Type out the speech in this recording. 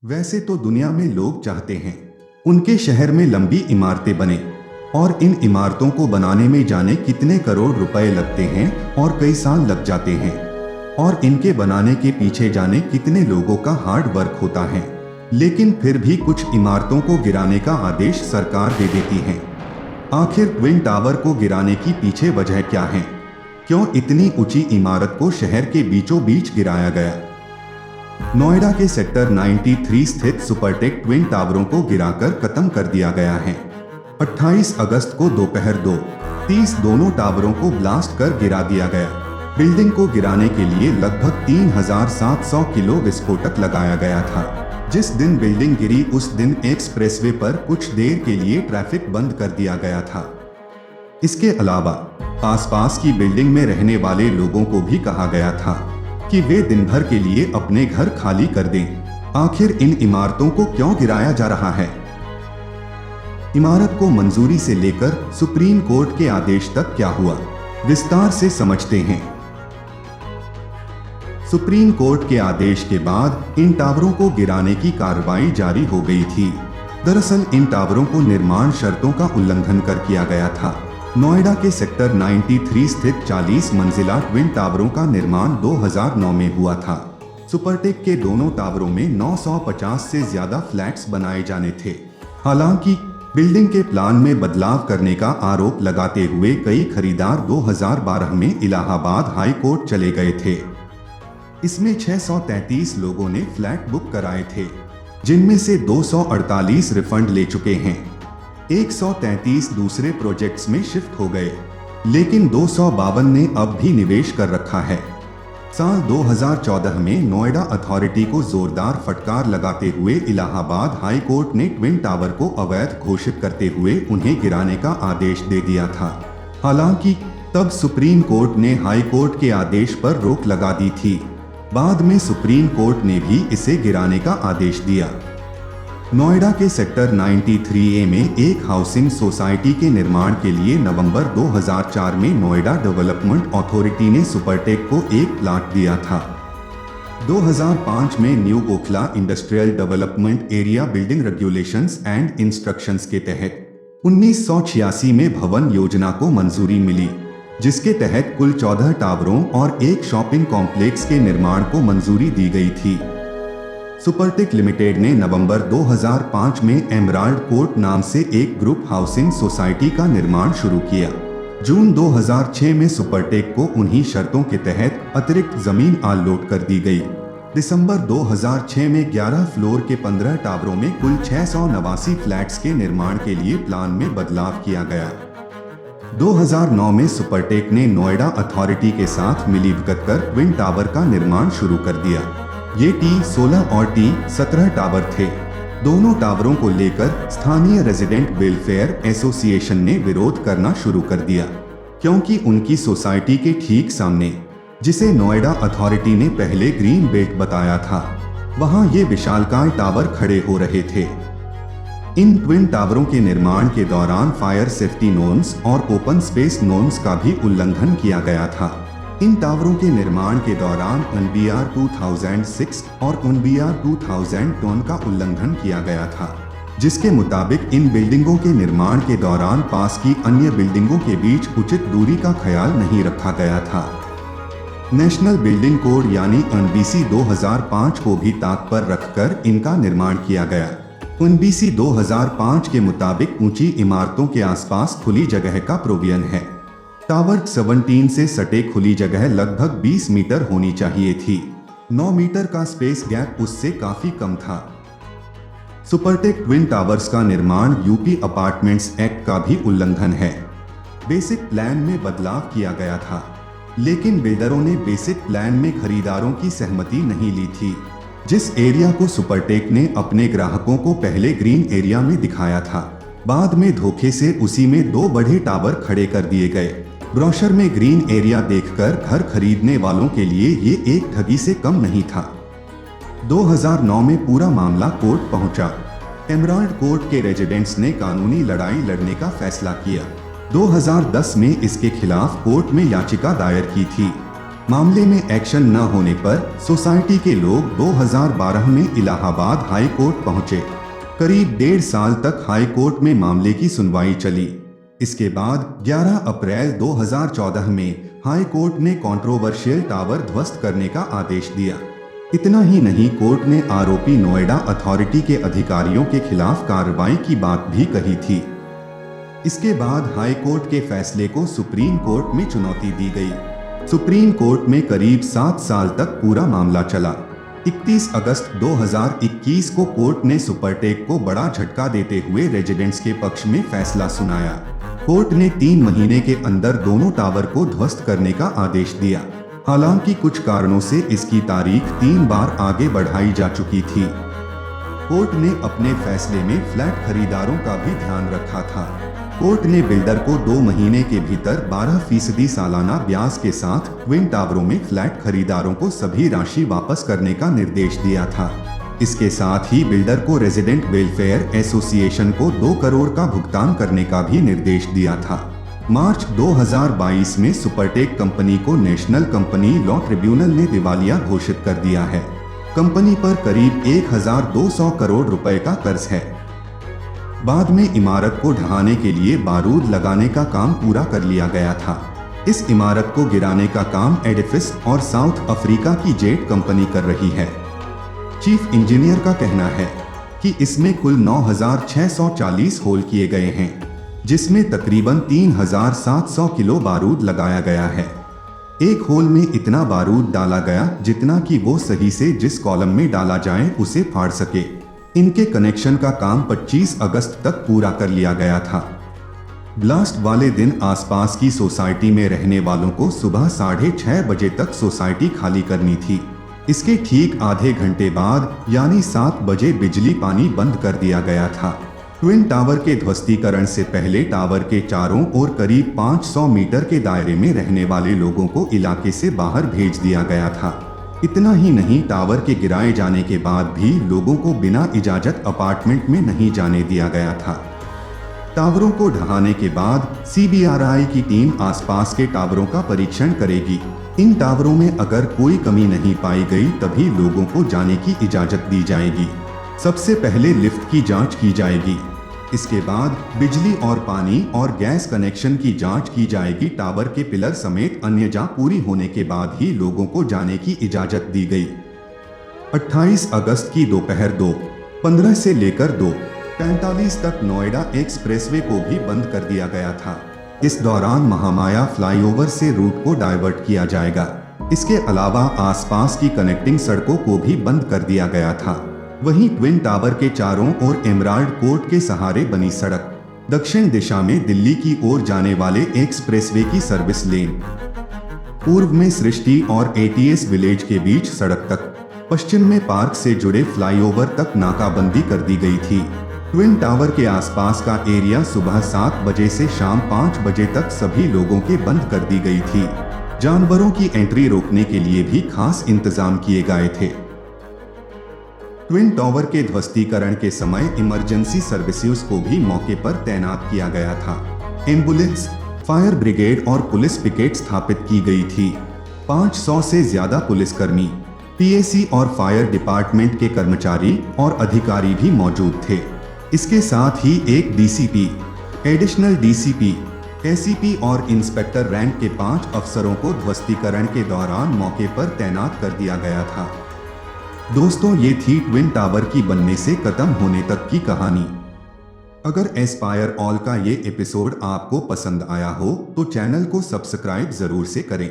वैसे तो दुनिया में लोग चाहते हैं उनके शहर में लंबी इमारतें बने, और इन इमारतों को बनाने में जाने कितने करोड़ रुपए लगते हैं और कई साल लग जाते हैं, और इनके बनाने के पीछे जाने कितने लोगों का हार्ड वर्क होता है। लेकिन फिर भी कुछ इमारतों को गिराने का आदेश सरकार दे देती है। आखिर ट्विन टावर को गिराने की पीछे वजह क्या है? क्यों इतनी ऊंची इमारत को शहर के बीचों बीच गिराया गया? नोएडा के सेक्टर 93 स्थित सुपरटेक ट्विन टावरों को गिराकर खत्म कर दिया गया है। 28 अगस्त को दोपहर 2:30 दोनों टावरों को ब्लास्ट कर गिरा दिया गया। बिल्डिंग को गिराने के लिए लगभग 3700 किलो विस्फोटक लगाया गया था। जिस दिन बिल्डिंग गिरी उस दिन एक्सप्रेसवे पर कुछ देर के लिए ट्रैफिक बंद कर दिया गया था। इसके अलावा आसपास की बिल्डिंग में रहने वाले लोगों को भी कहा गया था कि वे दिन भर के लिए अपने घर खाली कर दें। आखिर इन इमारतों को क्यों गिराया जा रहा है? इमारत को मंजूरी से लेकर सुप्रीम कोर्ट के आदेश तक क्या हुआ, विस्तार से समझते हैं। सुप्रीम कोर्ट के आदेश के बाद इन टावरों को गिराने की कार्रवाई जारी हो गई थी। दरअसल इन टावरों को निर्माण शर्तों का उल्लंघन कर किया गया था। नोएडा के सेक्टर 93 स्थित 40 मंजिला ट्विन टावरों का निर्माण 2009 में हुआ था। सुपरटेक के दोनों टावरों में 950 से ज्यादा फ्लैट्स बनाए जाने थे। हालांकि बिल्डिंग के प्लान में बदलाव करने का आरोप लगाते हुए कई खरीदार 2012 में इलाहाबाद हाई कोर्ट चले गए थे। इसमें 633 लोगों ने फ्लैट बुक कराए थे, जिनमें से 248 रिफंड ले चुके हैं। 133 दूसरे प्रोजेक्ट्स में शिफ्ट हो गए, लेकिन 252 ने अब भी निवेश कर रखा है। साल 2014 में नोएडा अथॉरिटी को जोरदार फटकार लगाते हुए इलाहाबाद हाई कोर्ट ने ट्विन टावर को अवैध घोषित करते हुए उन्हें गिराने का आदेश दे दिया था। हालांकि तब सुप्रीम कोर्ट ने हाई कोर्ट के आदेश पर रोक लगा दी थी। बाद में सुप्रीम कोर्ट ने भी इसे गिराने का आदेश दिया। नोएडा के सेक्टर 93A में एक हाउसिंग सोसाइटी के निर्माण के लिए नवंबर 2004 में नोएडा डेवलपमेंट अथॉरिटी ने सुपरटेक को एक प्लाट दिया था। 2005 में new Okhla industrial development area building regulations and instructions के तहत 1986 में भवन योजना को मंजूरी मिली, जिसके तहत कुल 14 टावरों और एक शॉपिंग कॉम्प्लेक्स के निर्माण को मंजूरी दी गई थी। सुपरटेक लिमिटेड ने नवंबर 2005 में एमराल्ड कोर्ट नाम से एक ग्रुप हाउसिंग सोसाइटी का निर्माण शुरू किया। जून 2006 में सुपरटेक को उन्हीं शर्तों के तहत अतिरिक्त जमीन अलॉट कर दी गई। दिसंबर 2006 में 11 फ्लोर के 15 टावरों में कुल 689 फ्लैट्स के निर्माण के लिए प्लान में बदलाव किया गया। 2009 में सुपरटेक ने नोएडा अथॉरिटी के साथ मिलीभगत कर ट्विन टावर का निर्माण शुरू कर दिया। ये T16 और T17 टावर थे। दोनों टावरों को लेकर स्थानीय रेजिडेंट वेलफेयर एसोसिएशन ने विरोध करना शुरू कर दिया, क्योंकि उनकी सोसाइटी के ठीक सामने, जिसे नोएडा अथॉरिटी ने पहले ग्रीन बेल्ट बताया था, वहां ये विशालकाय टावर खड़े हो रहे थे। इन ट्विन टावरों के निर्माण के दौरान फायर सेफ्टी नॉर्म्स और ओपन स्पेस नॉर्म्स का भी उल्लंघन किया गया था। इन टावरों के निर्माण के दौरान NBR 2006 और NBR 2010 का उल्लंघन किया गया था, जिसके मुताबिक इन बिल्डिंगों के निर्माण के दौरान पास की अन्य बिल्डिंगों के बीच उचित दूरी का ख्याल नहीं रखा गया था। नेशनल बिल्डिंग कोड यानी NBC 2005 को भी ताक पर रखकर इनका निर्माण किया गया। NBC 2005 के मुताबिक ऊंची इमारतों के आसपास खुली जगह का प्रोविजन है। टावर 17 से सटे खुली जगह लगभग 20 मीटर होनी चाहिए थी। 9 मीटर का स्पेस गैप उससे काफी कम था। सुपरटेक ट्विन टावर्स का निर्माण यूपी अपार्टमेंट्स एक्ट का भी उल्लंघन है। बेसिक प्लान में बदलाव किया गया था, लेकिन बिल्डरों ने बेसिक प्लान में खरीदारों की सहमति नहीं ली थी। जिस एरिया को सुपरटेक ने अपने ग्राहकों को पहले ग्रीन एरिया में दिखाया था, बाद में धोखे से उसी में 2 बड़े टावर खड़े कर दिए गए। ब्रोशर में ग्रीन एरिया देखकर घर खरीदने वालों के लिए ये एक ठगी से कम नहीं था। 2009 में पूरा मामला कोर्ट पहुंचा। एमराल्ड कोर्ट के रेजिडेंट्स ने कानूनी लड़ाई लड़ने का फैसला किया। 2010 में इसके खिलाफ कोर्ट में याचिका दायर की थी। मामले में एक्शन न होने पर सोसाइटी के लोग 2012 में इलाहाबाद हाई कोर्ट पहुंचे। करीब 1.5 साल तक हाई कोर्ट में मामले की सुनवाई चली। इसके बाद 11 अप्रैल 2014 में हाई कोर्ट ने कंट्रोवर्शियल टावर ध्वस्त करने का आदेश दिया। इतना ही नहीं, कोर्ट ने आरोपी नोएडा अथॉरिटी के अधिकारियों के खिलाफ कार्रवाई की बात भी कही थी। इसके बाद हाई कोर्ट के फैसले को सुप्रीम कोर्ट में चुनौती दी गई। सुप्रीम कोर्ट में करीब 7 साल तक पूरा मामला चला। 31 अगस्त 2021 को कोर्ट ने सुपरटेक को बड़ा झटका देते हुए रेजिडेंट्स के पक्ष में फैसला सुनाया। कोर्ट ने 3 महीने के अंदर दोनों टावर को ध्वस्त करने का आदेश दिया। हालांकि कुछ कारणों से इसकी तारीख 3 बार आगे बढ़ाई जा चुकी थी। कोर्ट ने अपने फैसले में फ्लैट खरीदारों का भी ध्यान रखा था। कोर्ट ने बिल्डर को 2 महीने के भीतर 12% सालाना ब्याज के साथ ट्विन टावरों में फ्लैट खरीदारों को सभी राशि वापस करने का निर्देश दिया था। इसके साथ ही बिल्डर को रेजिडेंट वेलफेयर एसोसिएशन को 2 करोड़ का भुगतान करने का भी निर्देश दिया था। मार्च 2022 में सुपरटेक कंपनी को नेशनल कंपनी लॉ ट्रिब्यूनल ने दिवालिया घोषित कर दिया है। कंपनी पर करीब 1200 करोड़ रुपए का कर्ज है। बाद में इमारत को ढहाने के लिए बारूद लगाने का काम पूरा कर लिया गया था। इस इमारत को गिराने का काम एडिफिस और साउथ अफ्रीका की जेट कंपनी कर रही है। चीफ इंजीनियर का कहना है कि इसमें कुल 9640 होल किए गए हैं, जिसमें तकरीबन 3700 किलो बारूद लगाया गया है। एक होल में इतना बारूद डाला गया जितना कि वो सही से जिस कॉलम में डाला जाए उसे फाड़ सके। इनके कनेक्शन का काम 25 अगस्त तक पूरा कर लिया गया था। ब्लास्ट वाले दिन आसपास की सोसाइटी में रहने वालों को सुबह 6:30 बजे तक सोसाइटी खाली करनी थी। इसके ठीक आधे घंटे बाद यानी 7 बजे बिजली पानी बंद कर दिया गया था। ट्विन टावर के ध्वस्तीकरण से पहले टावर के चारों ओर करीब 500 मीटर के दायरे में रहने वाले लोगों को इलाके से बाहर भेज दिया गया था। इतना ही नहीं, टावर के गिराए जाने के बाद भी लोगों को बिना इजाजत अपार्टमेंट में नहीं जाने दिया गया था। टावरों को ढहाने के बाद CBRI की टीम आसपास के टावरों का परीक्षण करेगी। इन टावरों में अगर कोई कमी नहीं पाई गई तभी लोगों को जाने की इजाजत दी जाएगी। सबसे पहले लिफ्ट की जांच की जाएगी। इसके बाद बिजली और पानी और गैस कनेक्शन की जांच की जाएगी। टावर के पिलर समेत अन्य जांच पूरी होने के बाद ही लोगों को जाने की इजाजत दी गई। 28 अगस्त की दोपहर 2:15 से लेकर 2:45 तक नोएडा एक्सप्रेसवे को भी बंद कर दिया गया था। इस दौरान महामाया फ्लाईओवर से रूट को डाइवर्ट किया जाएगा। इसके अलावा आसपास की कनेक्टिंग सड़कों को भी बंद कर दिया गया था। वहीं ट्विन टावर के चारों ओर एमराल्ड कोर्ट के सहारे बनी सड़क, दक्षिण दिशा में दिल्ली की ओर जाने वाले एक्सप्रेसवे की सर्विस लेन, पूर्व में सृष्टि और ATS विलेज के बीच सड़क तक, पश्चिम में पार्क से जुड़े फ्लाईओवर तक नाकाबंदी कर दी गई थी। ट्विन टावर के आसपास का एरिया सुबह 7 बजे से शाम 5 बजे तक सभी लोगों के बंद कर दी गई थी। जानवरों की एंट्री रोकने के लिए भी खास इंतजाम किए गए थे। ट्विन टावर के ध्वस्तीकरण के समय इमरजेंसी सर्विसेज को भी मौके पर तैनात किया गया था। एम्बुलेंस, फायर ब्रिगेड और पुलिस पिकेट स्थापित की गई थी। 500 से ज्यादा पुलिसकर्मी, PAC और फायर डिपार्टमेंट के कर्मचारी और अधिकारी भी मौजूद थे। इसके साथ ही एक DCP, एडिशनल DCP, SCP और इंस्पेक्टर रैंक के 5 अफसरों को ध्वस्तीकरण के दौरान मौके पर तैनात कर दिया गया था। दोस्तों, ये थी ट्विन टावर की बनने से खत्म होने तक की कहानी। अगर एस्पायर ऑल का ये एपिसोड आपको पसंद आया हो तो चैनल को सब्सक्राइब जरूर से करें।